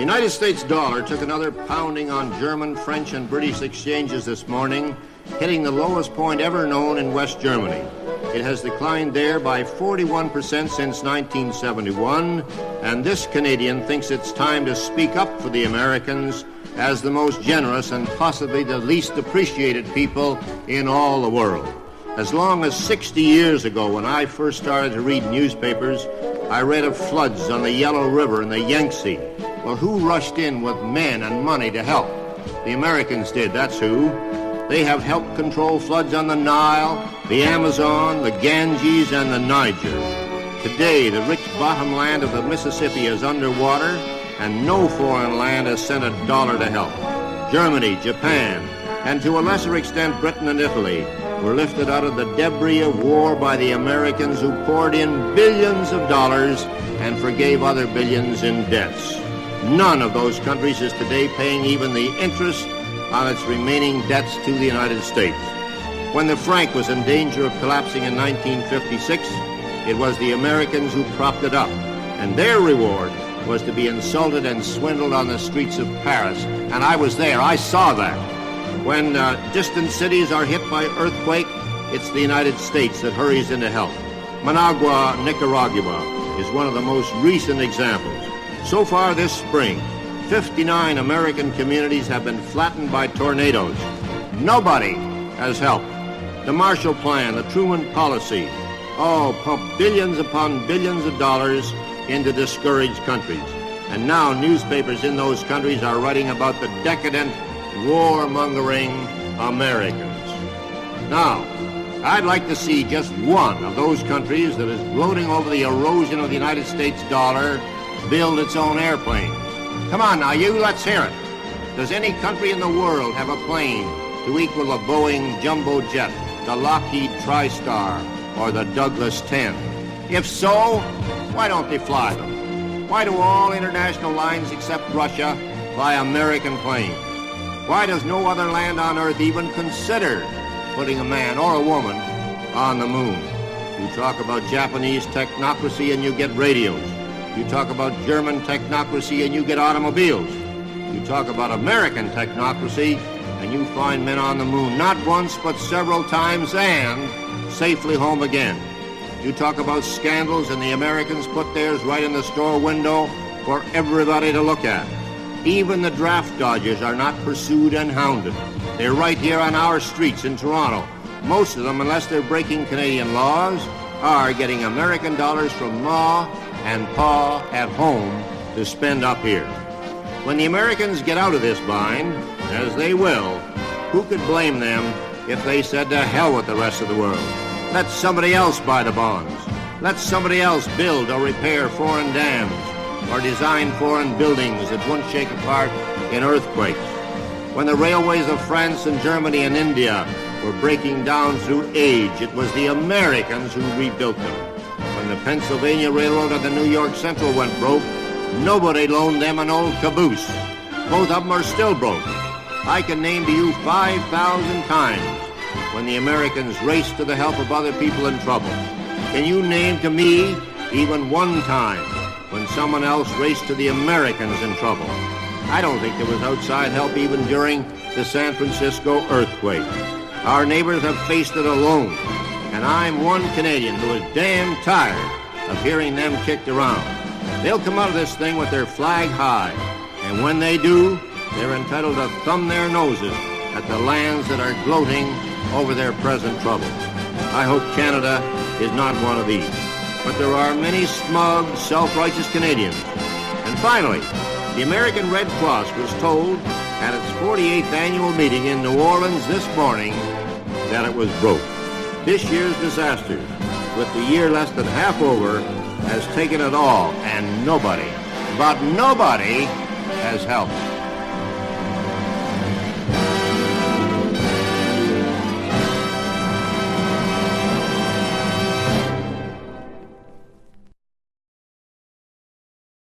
The United States dollar took another pounding on German, French, and British exchanges this morning, hitting the lowest point ever known in West Germany. It has declined there by 41% since 1971, and this Canadian thinks it's time to speak up for the Americans as the most generous and possibly the least appreciated people in all the world. As long as 60 years ago, when I first started to read newspapers, I read of floods on the Yellow River and the Yangtze. Well, who rushed in with men and money to help? The Americans did, that's who. They have helped control floods on the Nile, the Amazon, the Ganges, and the Niger. Today, the rich bottomland of the Mississippi is underwater, and no foreign land has sent a dollar to help. Germany, Japan, and to a lesser extent Britain and Italy were lifted out of the debris of war by the Americans, who poured in billions of dollars and forgave other billions in debts. None of those countries is today paying even the interest on its remaining debts to the United States. When the franc was in danger of collapsing in 1956, it was the Americans who propped it up, and their reward was to be insulted and swindled on the streets of Paris. And I was there, I saw that. When distant cities are hit by earthquake, it's the United States that hurries in to help. Managua, Nicaragua is one of the most recent examples. So far this spring, 59 American communities have been flattened by tornadoes. Nobody has helped. The Marshall Plan, the Truman Policy, pump billions upon billions of dollars into discouraged countries. And now newspapers in those countries are writing about the decadent, warmongering Americans. Now, I'd like to see just one of those countries that is gloating over the erosion of the United States dollar build its own airplane. Come on now, you, let's hear it. Does any country in the world have a plane to equal a Boeing jumbo jet, the Lockheed TriStar, or the Douglas 10? If so, why don't they fly them? Why do all international lines except Russia fly American planes? Why does no other land on Earth even consider putting a man or a woman on the moon? You talk about Japanese technocracy and you get radios. You talk about German technocracy and you get automobiles. You talk about American technocracy and you find men on the moon, not once but several times, and safely home again. You talk about scandals and the Americans put theirs right in the store window for everybody to look at. Even the draft dodgers are not pursued and hounded. They're right here on our streets in Toronto. Most of them, unless they're breaking Canadian laws, are getting American dollars from Ma and Pa at home to spend up here. When the Americans get out of this bind, as they will, who could blame them if they said to hell with the rest of the world? Let somebody else buy the bonds. Let somebody else build or repair foreign dams or design foreign buildings that won't shake apart in earthquakes. When the railways of France and Germany and India were breaking down through age, it was the Americans who rebuilt them. When the Pennsylvania Railroad and the New York Central went broke, nobody loaned them an old caboose. Both of them are still broke. I can name to you 5,000 times when the Americans raced to the help of other people in trouble. Can you name to me even one time when someone else raced to the Americans in trouble? I don't think there was outside help even during the San Francisco earthquake. Our neighbors have faced it alone, and I'm one Canadian who is damn tired of hearing them kicked around. They'll come out of this thing with their flag high, and when they do, they're entitled to thumb their noses at the lands that are gloating over their present trouble. I hope Canada is not one of these. But there are many smug, self-righteous Canadians. And finally, the American Red Cross was told at its 48th annual meeting in New Orleans this morning that it was broke. This year's disaster, with the year less than half over, has taken it all, and nobody, but nobody, has helped.